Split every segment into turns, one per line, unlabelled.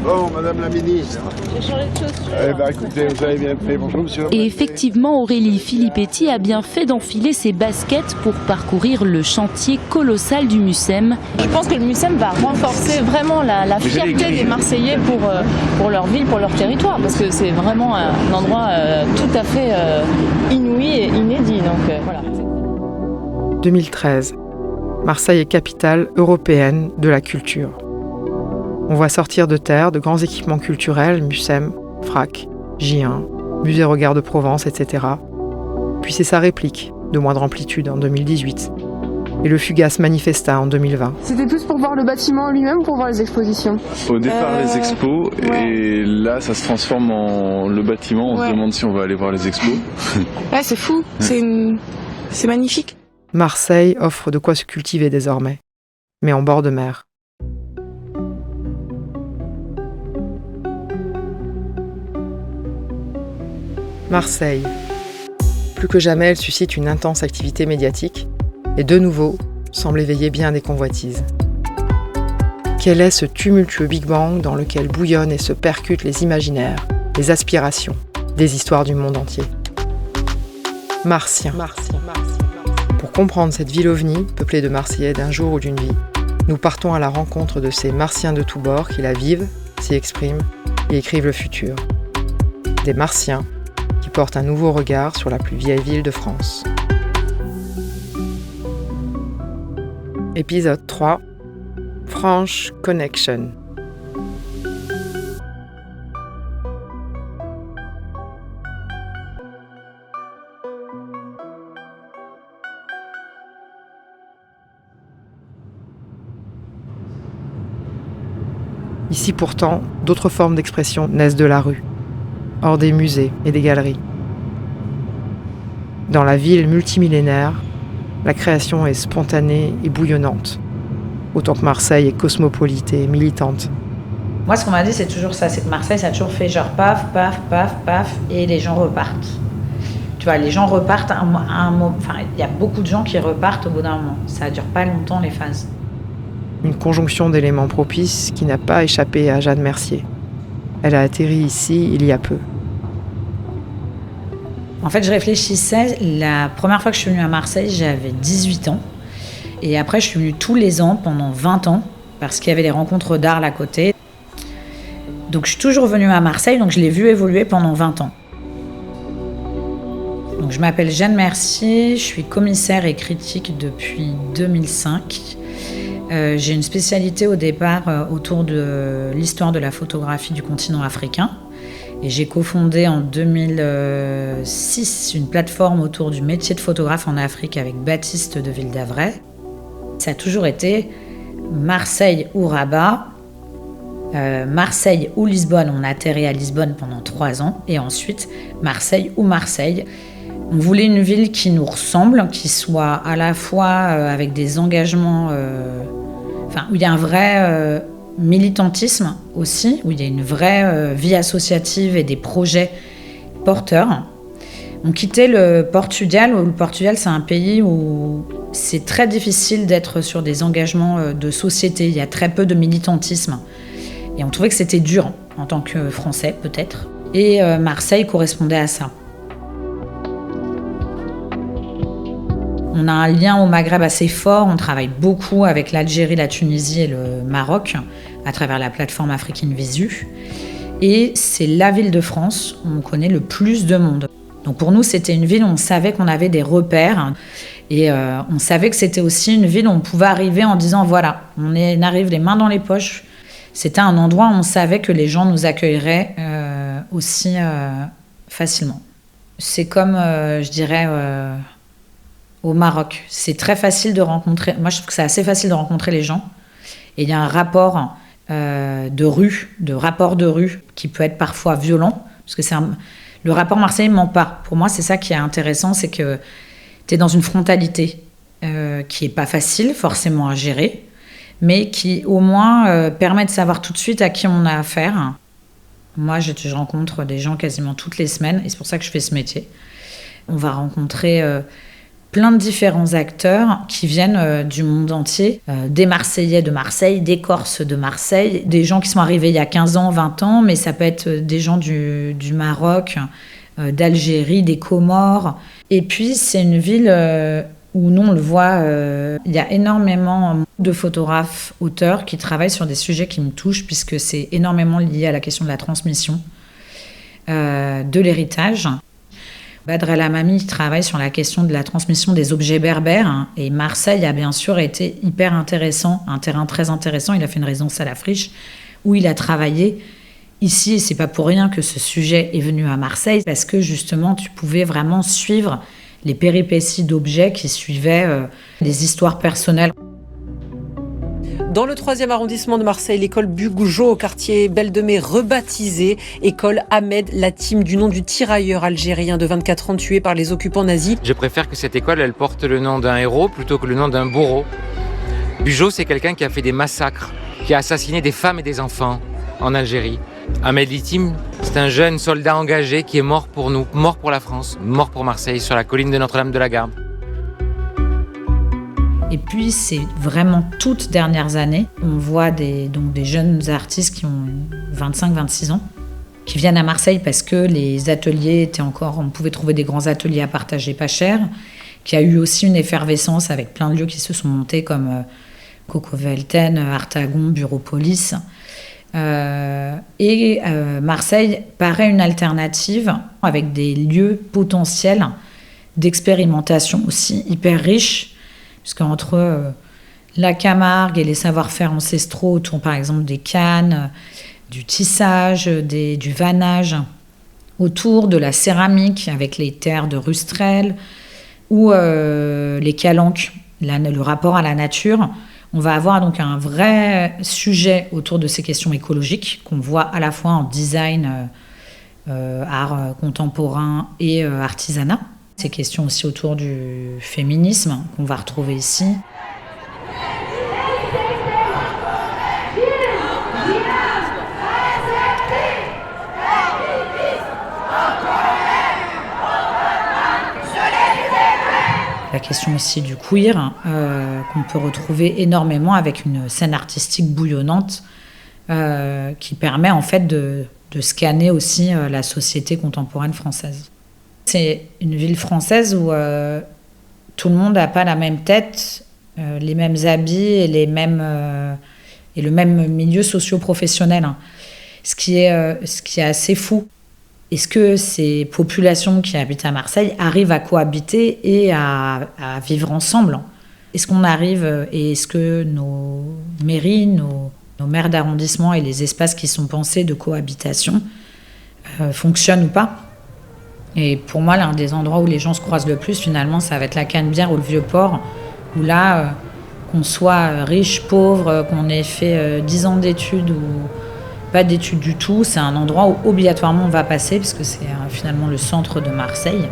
Bon, Madame la Ministre.
J'ai changé de chaussures.
Eh ben, écoutez, vous avez bien fait. Bonjour, monsieur.
Et effectivement, Aurélie Filippetti a bien fait d'enfiler ses baskets pour parcourir le chantier colossal du Mucem.
Je pense que le Mucem va renforcer vraiment la fierté des Marseillais pour leur ville, pour leur territoire, parce que c'est vraiment un endroit tout à fait inouï et inédit. Donc, voilà.
2013. Marseille est capitale européenne de la culture. On voit sortir de terre de grands équipements culturels, Mucem, FRAC, J1, Musée Regard de Provence, etc. Puis c'est sa réplique, de moindre amplitude, en 2018. Et le fugace Manifesta en 2020.
C'était plus pour voir le bâtiment lui-même ou pour voir les expositions?
Au départ, les expos,
ouais.
Et là, ça se transforme en le bâtiment. On se demande si on va aller voir les expos.
Ouais, c'est fou. C'est magnifique.
Marseille offre de quoi se cultiver désormais, mais en bord de mer. Marseille. Plus que jamais, elle suscite une intense activité médiatique et de nouveau semble éveiller bien des convoitises. Quel est ce tumultueux Big Bang dans lequel bouillonnent et se percutent les imaginaires, les aspirations, des histoires du monde entier? Martien. Pour comprendre cette ville ovni, peuplée de Marseillais d'un jour ou d'une vie, nous partons à la rencontre de ces Martiens de tous bords qui la vivent, s'y expriment et écrivent le futur. Des Martiens qui portent un nouveau regard sur la plus vieille ville de France. Épisode 3. French Connection. Ici pourtant, d'autres formes d'expression naissent de la rue, hors des musées et des galeries. Dans la ville multimillénaire, la création est spontanée et bouillonnante, autant que Marseille est cosmopolite et militante.
Moi, ce qu'on m'a dit, c'est toujours ça, c'est que Marseille, ça a toujours fait genre paf, paf, paf, paf, et les gens repartent. Tu vois, les gens repartent à un moment. Enfin, il y a beaucoup de gens qui repartent au bout d'un moment. Ça dure pas longtemps, les phases.
Une conjonction d'éléments propices qui n'a pas échappé à Jeanne Mercier. Elle a atterri ici il y a peu.
En fait, je réfléchissais, la première fois que je suis venue à Marseille, j'avais 18 ans. Et après, je suis venue tous les ans pendant 20 ans, parce qu'il y avait les rencontres d'Arles à côté. Donc, je suis toujours venue à Marseille, donc je l'ai vue évoluer pendant 20 ans. Donc, je m'appelle Jeanne Mercier, je suis commissaire et critique depuis 2005. J'ai une spécialité au départ autour de l'histoire de la photographie du continent africain. Et j'ai cofondé en 2006 une plateforme autour du métier de photographe en Afrique avec Baptiste de Ville-d'Avray. Ça a toujours été Marseille ou Rabat, Marseille ou Lisbonne. On a atterri à Lisbonne pendant 3 ans et ensuite Marseille ou Marseille. On voulait une ville qui nous ressemble, qui soit à la fois avec des engagements, où il y a un vrai militantisme aussi, où il y a une vraie vie associative et des projets porteurs. On quittait le Portugal, où le Portugal c'est un pays où c'est très difficile d'être sur des engagements de société, il y a très peu de militantisme. Et on trouvait que c'était dur en tant que Français peut-être. Et Marseille correspondait à ça. On a un lien au Maghreb assez fort, on travaille beaucoup avec l'Algérie, la Tunisie et le Maroc à travers la plateforme Africaine Visu. Et c'est la ville de France où on connaît le plus de monde. Donc pour nous, c'était une ville où on savait qu'on avait des repères et on savait que c'était aussi une ville où on pouvait arriver en disant voilà, on arrive les mains dans les poches. C'était un endroit où on savait que les gens nous accueilleraient aussi facilement. C'est comme, je dirais... au Maroc. C'est très facile de rencontrer... Moi, je trouve que c'est assez facile de rencontrer les gens. Et il y a un rapport de rue qui peut être parfois violent. Parce que le rapport marseillais ne ment pas. Pour moi, c'est ça qui est intéressant, c'est que tu es dans une frontalité qui n'est pas facile forcément à gérer, mais qui au moins permet de savoir tout de suite à qui on a affaire. Moi, je rencontre des gens quasiment toutes les semaines, et c'est pour ça que je fais ce métier. On va rencontrer... plein de différents acteurs qui viennent du monde entier, des Marseillais de Marseille, des Corses de Marseille, des gens qui sont arrivés il y a 15 ans, 20 ans, mais ça peut être des gens du Maroc, d'Algérie, des Comores. Et puis, c'est une ville où, nous, on le voit, il y a énormément de photographes, auteurs qui travaillent sur des sujets qui me touchent, puisque c'est énormément lié à la question de la transmission, de l'héritage. Badr El Hammami travaille sur la question de la transmission des objets berbères, hein, et Marseille a bien sûr été hyper intéressant, un terrain très intéressant. Il a fait une résidence à la Friche où il a travaillé ici, et c'est pas pour rien que ce sujet est venu à Marseille, parce que justement tu pouvais vraiment suivre les péripéties d'objets qui suivaient les histoires personnelles.
Dans le 3e arrondissement de Marseille, l'école Bugeaud, au quartier Belle de Mai, rebaptisée école Ahmed Latim, du nom du tirailleur algérien de 24 ans tué par les occupants nazis.
Je préfère que cette école, elle porte le nom d'un héros plutôt que le nom d'un bourreau. Bugeaud, c'est quelqu'un qui a fait des massacres, qui a assassiné des femmes et des enfants en Algérie. Ahmed Latim, c'est un jeune soldat engagé qui est mort pour nous, mort pour la France, mort pour Marseille, sur la colline de Notre-Dame-de-la-Garde.
Et puis, ces vraiment toutes dernières années, on voit des jeunes artistes qui ont 25-26 ans, qui viennent à Marseille parce que les ateliers étaient encore... On pouvait trouver des grands ateliers à partager pas cher, qu'il y a eu aussi une effervescence avec plein de lieux qui se sont montés comme Coco Velten, Artagon, Bureaupolis. Marseille paraît une alternative avec des lieux potentiels d'expérimentation aussi hyper riches, puisqu'entre la Camargue et les savoir-faire ancestraux autour, par exemple, des cannes, du tissage, du vannage, autour de la céramique avec les terres de Rustrel ou les calanques, le rapport à la nature, on va avoir donc un vrai sujet autour de ces questions écologiques qu'on voit à la fois en design, art contemporain et artisanat. Ces questions aussi autour du féminisme qu'on va retrouver ici. La question aussi du queer, qu'on peut retrouver énormément avec une scène artistique bouillonnante qui permet en fait de scanner aussi la société contemporaine française. C'est une ville française où tout le monde n'a pas la même tête, les mêmes habits et le même milieu socio-professionnel, hein. Ce qui est assez fou. Est-ce que ces populations qui habitent à Marseille arrivent à cohabiter et à vivre ensemble? Est-ce qu'on arrive, et est-ce que nos mairies, nos maires d'arrondissement et les espaces qui sont pensés de cohabitation fonctionnent ou pas? Et pour moi, l'un des endroits où les gens se croisent le plus, finalement, ça va être la Canebière ou le Vieux-Port, où là, qu'on soit riche, pauvre, qu'on ait fait 10 ans d'études ou pas d'études du tout, c'est un endroit où obligatoirement on va passer, parce que c'est finalement le centre de Marseille.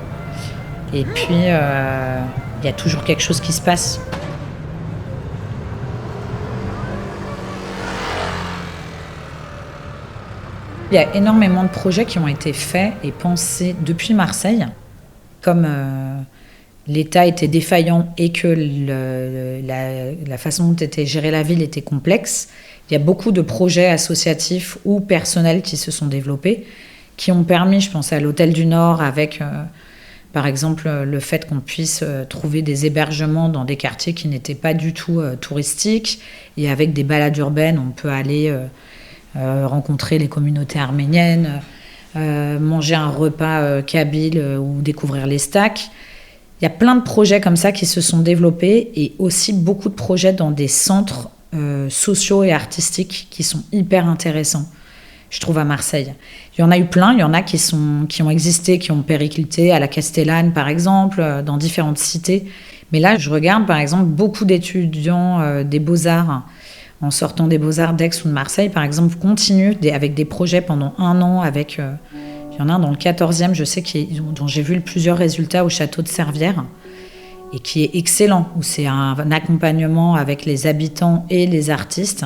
Et puis, il y a toujours quelque chose qui se passe. Il y a énormément de projets qui ont été faits et pensés depuis Marseille. Comme l'État était défaillant et que la façon dont était gérée la ville était complexe, il y a beaucoup de projets associatifs ou personnels qui se sont développés, qui ont permis, je pense à l'Hôtel du Nord, avec par exemple le fait qu'on puisse trouver des hébergements dans des quartiers qui n'étaient pas du tout touristiques, et avec des balades urbaines, on peut aller rencontrer les communautés arméniennes, manger un repas kabyle ou découvrir les stacks. Il y a plein de projets comme ça qui se sont développés, et aussi beaucoup de projets dans des centres sociaux et artistiques qui sont hyper intéressants, je trouve, à Marseille. Il y en a eu plein, il y en a qui ont existé, qui ont périclité, à la Castellane par exemple, dans différentes cités. Mais là, je regarde par exemple beaucoup d'étudiants des Beaux-Arts, en sortant des Beaux-Arts d'Aix ou de Marseille, par exemple, continuent avec des projets pendant 1 an. Il y en a un dans le 14e, je sais, dont j'ai vu plusieurs résultats au château de Servières, et qui est excellent, où c'est un accompagnement avec les habitants et les artistes.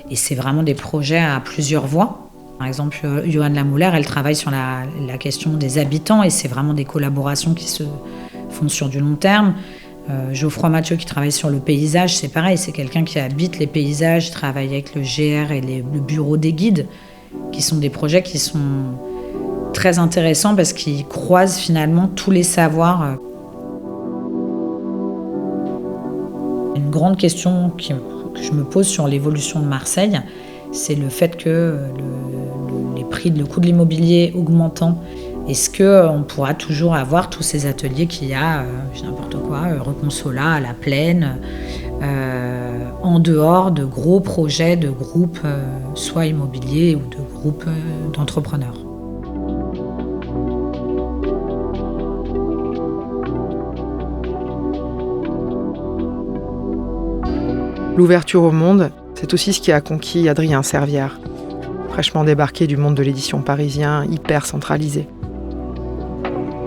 Et c'est vraiment des projets à plusieurs voix. Par exemple, Johanne Lamoulaire, elle travaille sur la question des habitants, et c'est vraiment des collaborations qui se font sur du long terme. Geoffroy Mathieu qui travaille sur le paysage, c'est pareil, c'est quelqu'un qui habite les paysages, il travaille avec le GR et le bureau des guides, qui sont des projets qui sont très intéressants parce qu'ils croisent finalement tous les savoirs. Une grande question que je me pose sur l'évolution de Marseille, c'est le fait que le coût de l'immobilier augmentant, est-ce qu'on pourra toujours avoir tous ces ateliers qu'il y a, n'importe quoi, Reconsola, à la Plaine, en dehors de gros projets de groupes, soit immobiliers ou de groupes d'entrepreneurs.
L'ouverture au monde, c'est aussi ce qui a conquis Adrien Servière, fraîchement débarqué du monde de l'édition parisien, hyper centralisé.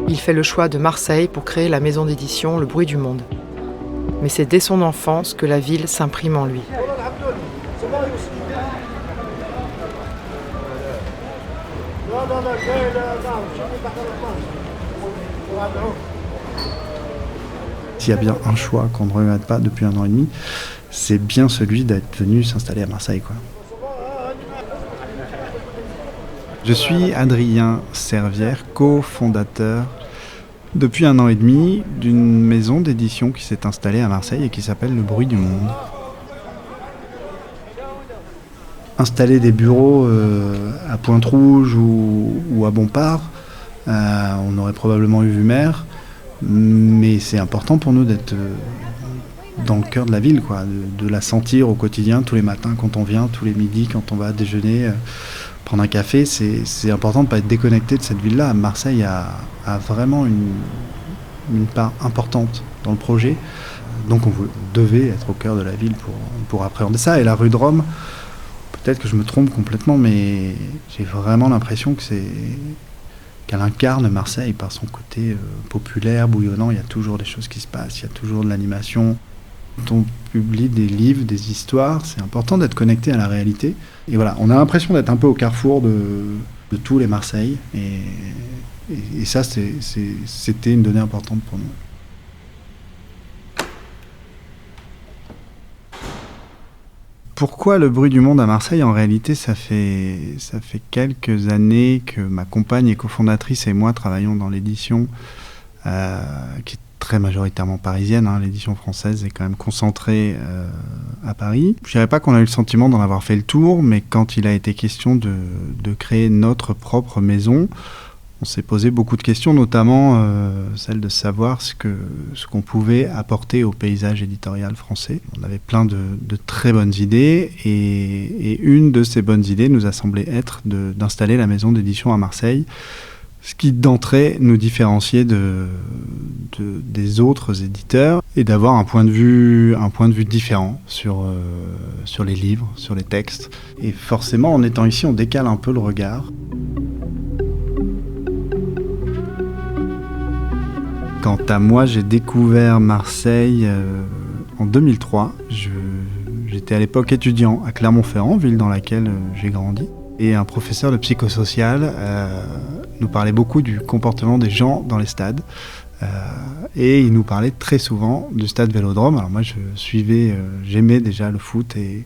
Il fait le choix de Marseille pour créer la maison d'édition Le Bruit du Monde. Mais c'est dès son enfance que la ville s'imprime en lui.
S'il y a bien un choix qu'on ne regrette pas depuis 1 an et demi, c'est bien celui d'être venu s'installer à Marseille, quoi. Je suis Adrien Servière, cofondateur depuis 1 an et demi d'une maison d'édition qui s'est installée à Marseille et qui s'appelle Le Bruit du Monde. Installer des bureaux à Pointe-Rouge ou à Bompard, on aurait probablement eu Vumer, mais c'est important pour nous d'être dans le cœur de la ville, quoi, de la sentir au quotidien, tous les matins quand on vient, tous les midis quand on va déjeuner, prendre un café. C'est important de ne pas être déconnecté de cette ville-là. Marseille a vraiment une part importante dans le projet, donc on devait être au cœur de la ville pour appréhender ça. Et la rue de Rome, peut-être que je me trompe complètement, mais j'ai vraiment l'impression qu'elle incarne Marseille par son côté populaire, bouillonnant. Il y a toujours des choses qui se passent, il y a toujours de l'animation. Quand on publie des livres, des histoires, c'est important d'être connecté à la réalité. Et voilà, on a l'impression d'être un peu au carrefour de tous les Marseilles. Et ça, c'était une donnée importante pour nous. Pourquoi Le Bruit du Monde à Marseille ? En réalité, ça fait quelques années que ma compagne et cofondatrice et moi travaillons dans l'édition qui est très majoritairement parisienne. L'édition française est quand même concentrée à Paris. Je dirais pas qu'on a eu le sentiment d'en avoir fait le tour, mais quand il a été question de créer notre propre maison, on s'est posé beaucoup de questions, notamment celle de savoir ce qu'on pouvait apporter au paysage éditorial français. On avait plein de très bonnes idées, et une de ces bonnes idées nous a semblé être d'installer la maison d'édition à Marseille, ce qui d'entrée nous différenciait des autres éditeurs, et d'avoir un point de vue différent sur les livres, sur les textes. Et forcément, en étant ici, on décale un peu le regard. Quant à moi, j'ai découvert Marseille en 2003. J'étais à l'époque étudiant à Clermont-Ferrand, ville dans laquelle j'ai grandi. Et un professeur de psychosocial nous parlait beaucoup du comportement des gens dans les stades. Et il nous parlait très souvent du stade Vélodrome. Alors moi, j'aimais déjà le foot et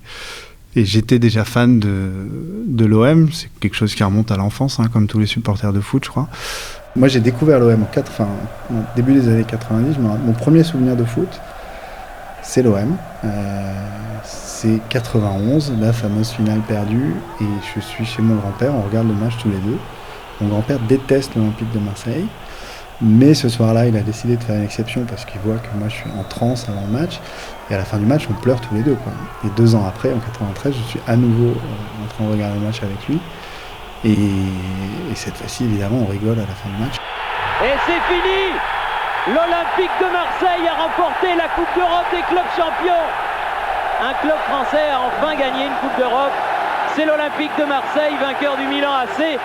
j'étais déjà fan de l'OM. C'est quelque chose qui remonte à l'enfance, comme tous les supporters de foot, je crois. Moi, j'ai découvert l'OM au début des années 90. Mon premier souvenir de foot, c'est l'OM. C'est 91, la fameuse finale perdue. Et je suis chez mon grand-père, on regarde le match tous les deux. Mon grand-père déteste l'Olympique de Marseille. Mais ce soir-là, il a décidé de faire une exception parce qu'il voit que moi, je suis en transe avant le match. Et à la fin du match, on pleure tous les deux, quoi. Et 2 ans après, en 93, je suis à nouveau en train de regarder le match avec lui. Et cette fois-ci, évidemment, on rigole à la fin du match.
Et c'est fini! L'Olympique de Marseille a remporté la Coupe d'Europe des clubs champions. Un club français a enfin gagné une Coupe d'Europe. C'est l'Olympique de Marseille, vainqueur du Milan AC.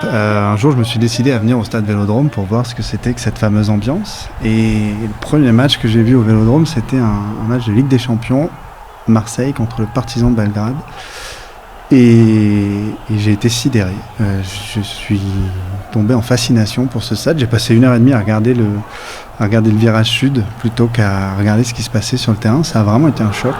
Un jour, je me suis décidé à venir au stade Vélodrome pour voir ce que c'était que cette fameuse ambiance. Et le premier match que j'ai vu au Vélodrome, c'était un match de Ligue des Champions, Marseille contre le Partizan de Belgrade. Et j'ai été sidéré. Je suis tombé en fascination pour ce stade. J'ai passé 1h30 à regarder le virage sud plutôt qu'à regarder ce qui se passait sur le terrain. Ça a vraiment été un choc.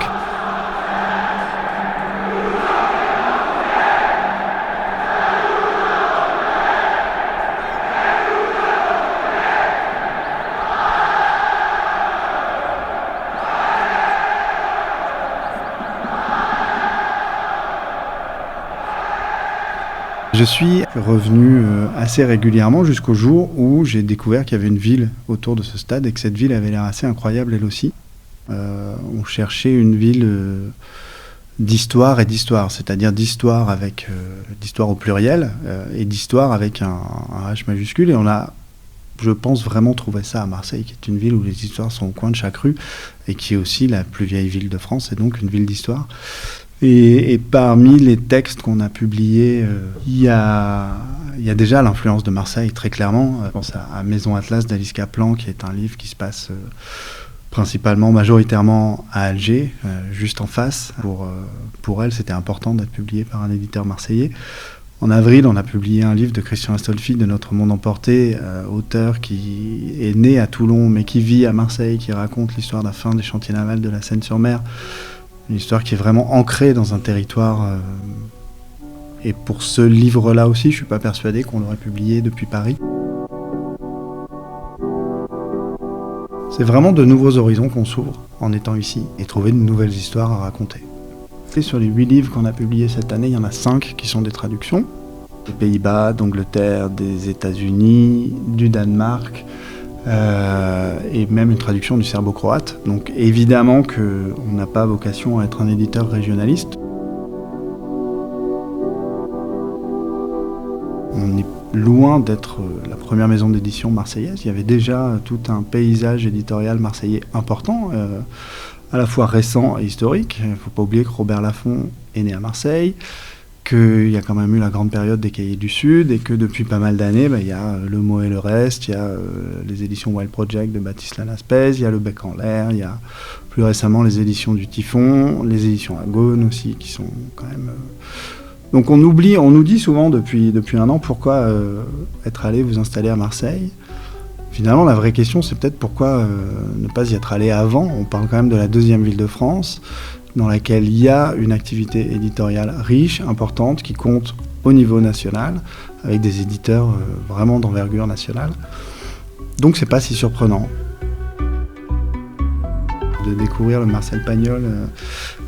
Je suis revenu assez régulièrement jusqu'au jour où j'ai découvert qu'il y avait une ville autour de ce stade et que cette ville avait l'air assez incroyable elle aussi. On cherchait une ville d'histoire et d'histoire, c'est-à-dire d'histoire avec d'histoire au pluriel et d'histoire avec un H majuscule. Et on a, je pense, vraiment trouvé ça à Marseille, qui est une ville où les histoires sont au coin de chaque rue et qui est aussi la plus vieille ville de France et donc une ville d'histoire. Et parmi les textes qu'on a publiés, il y a déjà l'influence de Marseille, très clairement. Je pense à Maison Atlas d'Alice Kaplan, qui est un livre qui se passe majoritairement à Alger, juste en face. Pour elle, c'était important d'être publié par un éditeur marseillais. En avril, on a publié un livre de Christian Astolfi, de Notre Monde Emporté, auteur qui est né à Toulon, mais qui vit à Marseille, qui raconte l'histoire de la fin des chantiers navals de la Seine-sur-Mer. Une histoire qui est vraiment ancrée dans un territoire. Et pour ce livre-là aussi, je ne suis pas persuadé qu'on l'aurait publié depuis Paris. C'est vraiment de nouveaux horizons qu'on s'ouvre en étant ici et trouver de nouvelles histoires à raconter. Et sur les 8 livres qu'on a publiés cette année, il y en a 5 qui sont des traductions. Des Pays-Bas, d'Angleterre, des États-Unis, du Danemark. Et même une traduction du serbo-croate. Donc évidemment qu'on n'a pas vocation à être un éditeur régionaliste. On est loin d'être la première maison d'édition marseillaise. Il y avait déjà tout un paysage éditorial marseillais important, à la fois récent et historique. Il ne faut pas oublier que Robert Laffont est né à Marseille, qu'il y a quand même eu la grande période des Cahiers du Sud et que depuis pas mal d'années, il y a Le Mot et le Reste, il y a les éditions Wild Project de Baptiste Lanaspez, il y a Le Bec en l'air, il y a plus récemment les éditions du Typhon, les éditions Agone aussi, qui sont quand même... Donc on nous dit souvent depuis un an pourquoi être allé vous installer à Marseille. Finalement, la vraie question, c'est peut-être pourquoi ne pas y être allé avant. On parle quand même de la 2e ville de France, dans laquelle il y a une activité éditoriale riche, importante, qui compte au niveau national, avec des éditeurs vraiment d'envergure nationale. Donc c'est pas si surprenant de découvrir le Marcel Pagnol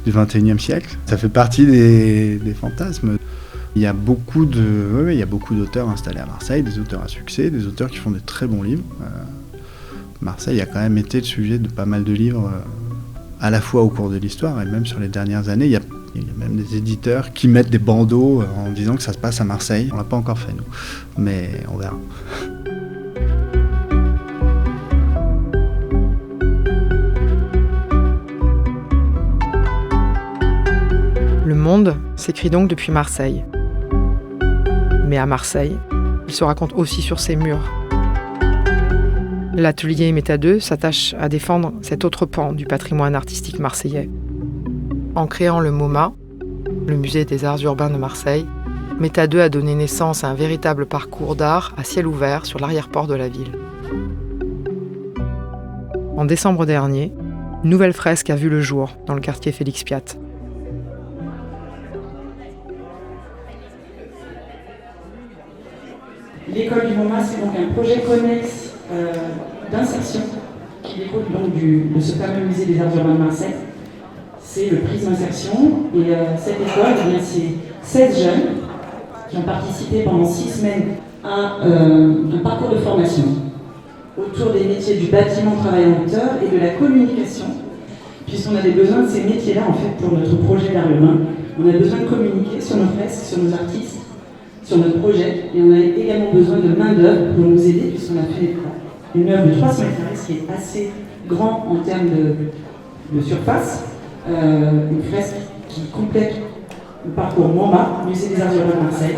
du XXIe siècle. Ça fait partie des fantasmes. Il y a beaucoup d'auteurs installés à Marseille, des auteurs à succès, des auteurs qui font de très bons livres. Marseille a quand même été le sujet de pas mal de livres à la fois au cours de l'histoire et même sur les dernières années. Il y a même des éditeurs qui mettent des bandeaux en disant que ça se passe à Marseille. On l'a pas encore fait, nous, mais on verra.
Le monde s'écrit donc depuis Marseille. Mais à Marseille, il se raconte aussi sur ses murs. L'atelier Méta 2 s'attache à défendre cet autre pan du patrimoine artistique marseillais. En créant le MoMA, le Musée des Arts Urbains de Marseille, Méta 2 a donné naissance à un véritable parcours d'art à ciel ouvert sur l'arrière-port de la ville. En décembre dernier, une nouvelle fresque a vu le jour dans le quartier Félix Piat.
L'école du MoMA, c'est donc un projet connexe d'insertion qui découle donc de ce fameux musée des Arts Urbains de Marseille. C'est le Prisme Insertion et cette école, c'est 16 jeunes qui ont participé pendant 6 semaines à un parcours de formation autour des métiers du bâtiment travail en hauteur et de la communication, puisqu'on avait besoin de ces métiers-là en fait pour notre projet d'art urbain. On a besoin de communiquer sur nos fresques, sur nos artistes, sur notre projet, et on a également besoin de main-d'œuvre pour nous aider, puisqu'on a fait une œuvre de 300 mètres carrés, ce qui est assez grand en termes de surface, une fresque qui complète le parcours MoMA, Musée des Arts Urbains de Marseille.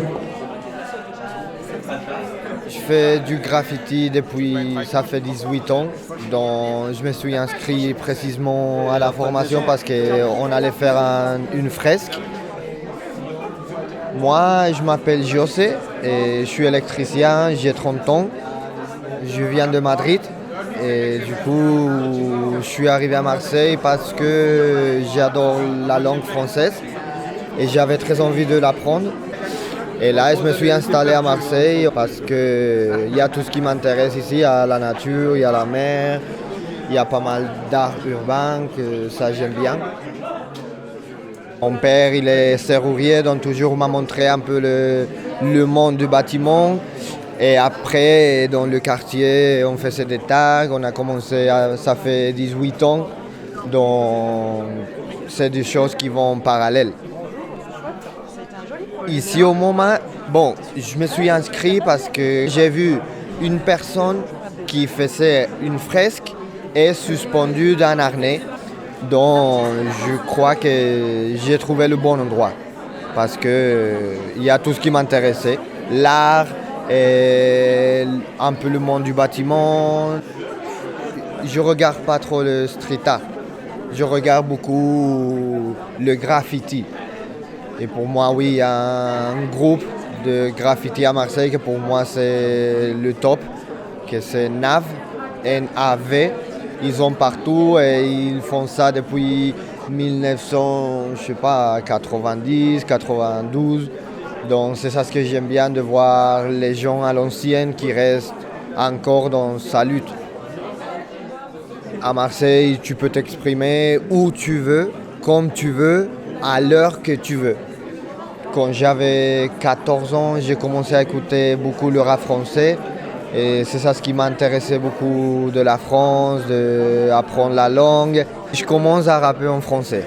Je fais du graffiti depuis, ça fait 18 ans, donc je me suis inscrit précisément à la formation parce qu'on allait faire une fresque. Moi, je m'appelle José et je suis électricien, j'ai 30 ans. Je viens de Madrid et du coup, je suis arrivé à Marseille parce que j'adore la langue française et j'avais très envie de l'apprendre. Et là, je me suis installé à Marseille parce qu'il y a tout ce qui m'intéresse ici. Il y a la nature, il y a la mer, il y a pas mal d'art urbain, que ça j'aime bien. Mon père, il est serrurier, donc toujours m'a montré un peu le monde du bâtiment. Et après, dans le quartier, on faisait des tags, on a commencé, ça fait 18 ans, donc c'est des choses qui vont en parallèle. Ici au moment, bon, je me suis inscrit parce que j'ai vu une personne qui faisait une fresque et suspendue d'un harnais. Donc je crois que j'ai trouvé le bon endroit parce qu'il y a tout ce qui m'intéressait, l'art et un peu le monde du bâtiment. Je regarde pas trop le street art, je regarde beaucoup le graffiti. Et pour moi, oui, il y a un groupe de graffiti à Marseille que pour moi c'est le top, que c'est NAV, N-A-V. Ils sont partout et ils font ça depuis 1990, 92. Donc c'est ça ce que j'aime bien, de voir les gens à l'ancienne qui restent encore dans sa lutte. À Marseille, tu peux t'exprimer où tu veux, comme tu veux, à l'heure que tu veux. Quand j'avais 14 ans, j'ai commencé à écouter beaucoup le rap français. Et c'est ça ce qui m'intéressait beaucoup de la France, d'apprendre la langue. Je commence à rapper en français.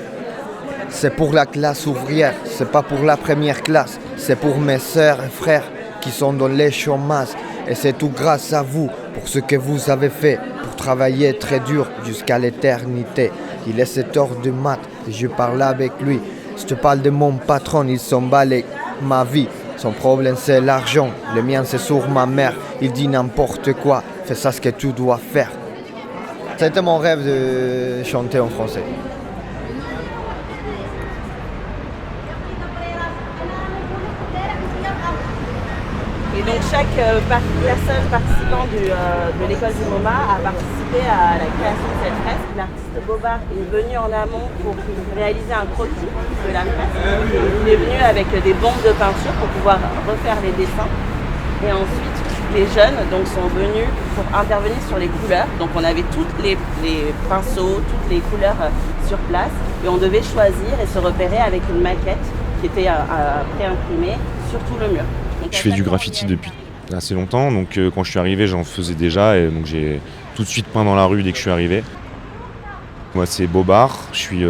C'est pour la classe ouvrière, c'est pas pour la première classe. C'est pour mes sœurs et frères qui sont dans les chômages. Et c'est tout grâce à vous, pour ce que vous avez fait, pour travailler très dur jusqu'à l'éternité. Il est 7 heures de mat, et je parle avec lui. Je te parle de mon patron, il s'emballe ma vie. Son problème c'est l'argent, le mien c'est sur ma mère. Il dit n'importe quoi, fais ça ce que tu dois faire. C'était mon rêve de chanter en français.
Et donc chaque personne participant de l'école du MoMA a participé à la création de cette fresque. L'artiste Bobard est venu en amont pour réaliser un croquis de la fresque. Il est venu avec des bombes de peinture pour pouvoir refaire les dessins. Et ensuite, les jeunes donc, sont venus pour intervenir sur les couleurs. Donc on avait toutes les pinceaux, toutes les couleurs sur place. Et on devait choisir et se repérer avec une maquette qui était pré-imprimée sur tout le mur.
Je fais du graffiti depuis assez longtemps, donc quand je suis arrivé j'en faisais déjà et donc j'ai tout de suite peint dans la rue dès que je suis arrivé. Moi c'est Bobard, je suis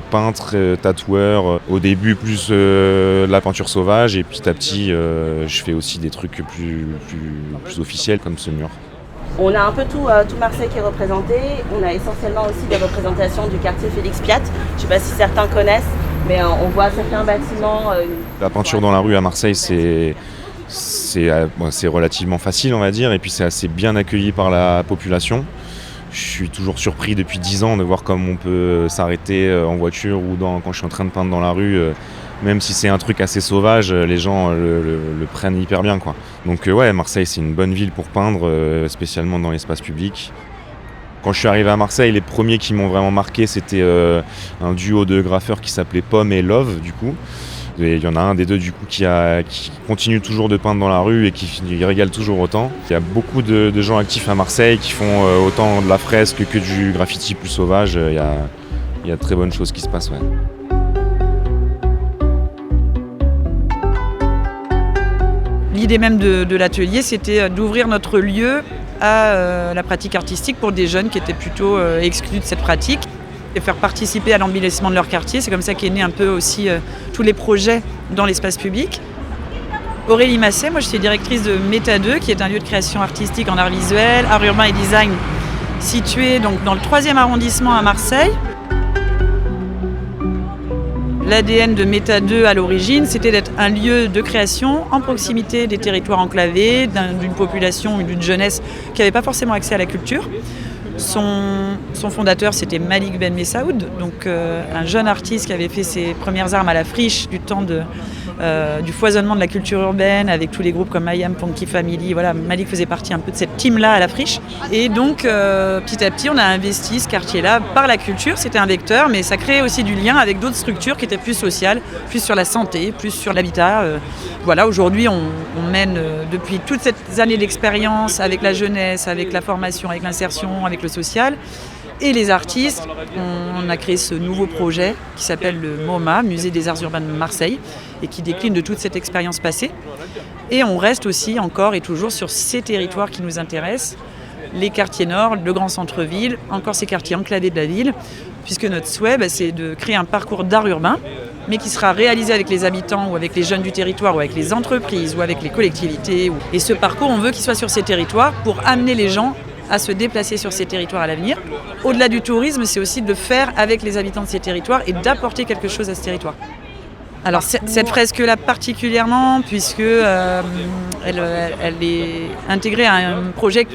peintre, tatoueur, au début plus la peinture sauvage et petit à petit je fais aussi des trucs plus officiels comme ce mur.
On a un peu tout Marseille qui est représenté, on a essentiellement aussi des représentations du quartier Félix Piat, je ne sais pas si certains connaissent, mais on voit certains bâtiments.
La peinture dans la rue à Marseille c'est relativement facile on va dire et puis c'est assez bien accueilli par la population. Je suis toujours surpris depuis 10 ans de voir comme on peut s'arrêter en voiture ou quand je suis en train de peindre dans la rue. Même si c'est un truc assez sauvage, les gens le prennent hyper bien, quoi. Donc ouais, Marseille c'est une bonne ville pour peindre, spécialement dans l'espace public. Quand je suis arrivé à Marseille, les premiers qui m'ont vraiment marqué c'était un duo de graffeurs qui s'appelait Pomme et Love du coup. Et il y en a un des deux du coup qui continue toujours de peindre dans la rue et qui régale toujours autant. Il y a beaucoup de gens actifs à Marseille qui font autant de la fresque que du graffiti plus sauvage. Il y a de très bonnes choses qui se passent. Ouais.
L'idée même de l'atelier, c'était d'ouvrir notre lieu à la pratique artistique pour des jeunes qui étaient plutôt exclus de cette pratique. Et faire participer à l'embellissement de leur quartier. C'est comme ça qu'est né un peu aussi tous les projets dans l'espace public. Aurélie Masset, moi je suis directrice de Méta 2, qui est un lieu de création artistique en art visuel, art urbain et design, situé donc dans le 3e arrondissement à Marseille. L'ADN de Méta 2 à l'origine, c'était d'être un lieu de création en proximité des territoires enclavés, d'une population ou d'une jeunesse qui n'avait pas forcément accès à la culture. Son Son fondateur, c'était Malik Ben Messaoud, donc un jeune artiste qui avait fait ses premières armes à la friche du temps du foisonnement de la culture urbaine avec tous les groupes comme I Am, Funky Family. Voilà, Malik faisait partie un peu de cette team-là à la friche. Et donc, petit à petit, on a investi ce quartier-là par la culture. C'était un vecteur, mais ça créait aussi du lien avec d'autres structures qui étaient plus sociales, plus sur la santé, plus sur l'habitat. Voilà, aujourd'hui, on mène depuis toutes ces années d'expérience avec la jeunesse, avec la formation, avec l'insertion, avec le social. Et les artistes, on a créé ce nouveau projet qui s'appelle le MoMA, Musée des Arts Urbains de Marseille, et qui décline de toute cette expérience passée. Et on reste aussi encore et toujours sur ces territoires qui nous intéressent, les quartiers nord, le grand centre-ville, encore ces quartiers enclavés de la ville, puisque notre souhait, c'est de créer un parcours d'art urbain, mais qui sera réalisé avec les habitants ou avec les jeunes du territoire ou avec les entreprises ou avec les collectivités. Et ce parcours, on veut qu'il soit sur ces territoires pour amener les gens à se déplacer sur ces territoires à l'avenir. Au-delà du tourisme, c'est aussi de faire avec les habitants de ces territoires et d'apporter quelque chose à ce territoire. Alors cette fresque-là particulièrement, puisque elle est intégrée à un projet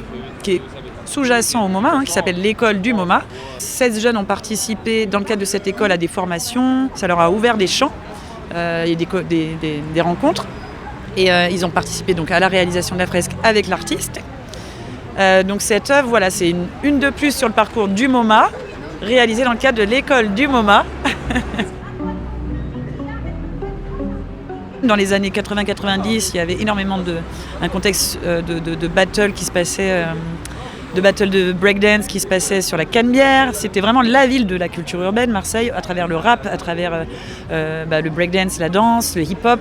qui est sous-jacent au MoMA, qui s'appelle l'école du MoMA. 16 jeunes ont participé dans le cadre de cette école à des formations, ça leur a ouvert des champs et des rencontres. Et ils ont participé donc à la réalisation de la fresque avec l'artiste. Donc cette œuvre, voilà, c'est une de plus sur le parcours du MoMA, réalisée dans le cadre de l'école du MoMA. Dans les années 80-90, il y avait énormément un contexte de battle qui se passait, de battle de breakdance qui se passait sur la Canebière. C'était vraiment la ville de la culture urbaine, Marseille, à travers le rap, à travers le breakdance, la danse, le hip-hop.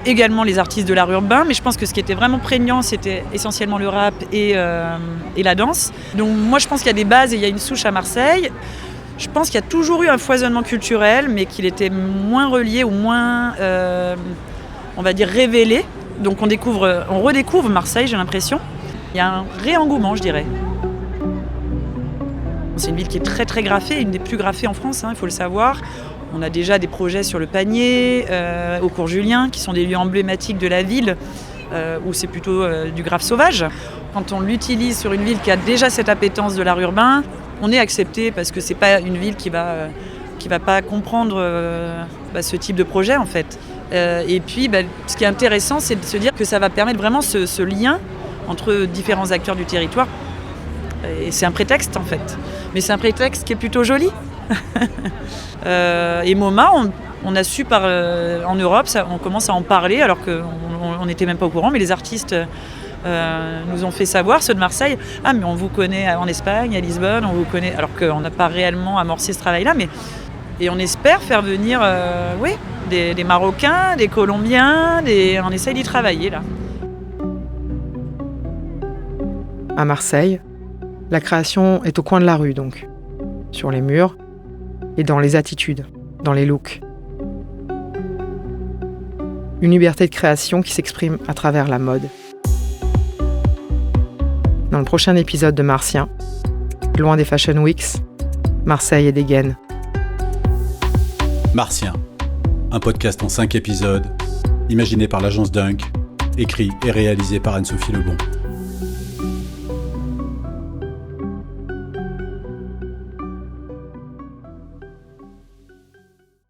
Également les artistes de l'art urbain, mais je pense que ce qui était vraiment prégnant, c'était essentiellement le rap et la danse. Donc moi je pense qu'il y a des bases et il y a une souche à Marseille. Je pense qu'il y a toujours eu un foisonnement culturel, mais qu'il était moins relié ou moins, on va dire, révélé. Donc on redécouvre Marseille, j'ai l'impression. Il y a un réengouement, je dirais. C'est une ville qui est très très graffée, une des plus graffées en France, il faut le savoir. On a déjà des projets sur le Panier, au cours Julien, qui sont des lieux emblématiques de la ville, où c'est plutôt du graphe sauvage. Quand on l'utilise sur une ville qui a déjà cette appétence de l'art urbain, on est accepté parce que c'est pas une ville qui va pas comprendre ce type de projet en fait. Et puis, ce qui est intéressant, c'est de se dire que ça va permettre vraiment ce lien entre différents acteurs du territoire. Et c'est un prétexte en fait. Mais c'est un prétexte qui est plutôt joli. Et MoMA, on a su en Europe, on commence à en parler alors qu'on n'était même pas au courant, mais les artistes nous ont fait savoir, ceux de Marseille, mais on vous connaît en Espagne, à Lisbonne, on vous connaît, alors qu'on n'a pas réellement amorcé ce travail-là, et on espère faire venir des Marocains, des Colombiens, on essaye d'y travailler là.
À Marseille, la création est au coin de la rue donc, sur les murs et dans les attitudes, dans les looks. Une liberté de création qui s'exprime à travers la mode. Dans le prochain épisode de Martien, loin des Fashion Weeks, Marseille est dégaine.
Martien, un podcast en 5 épisodes, imaginé par l'agence Dunk, écrit et réalisé par Anne-Sophie Lebon.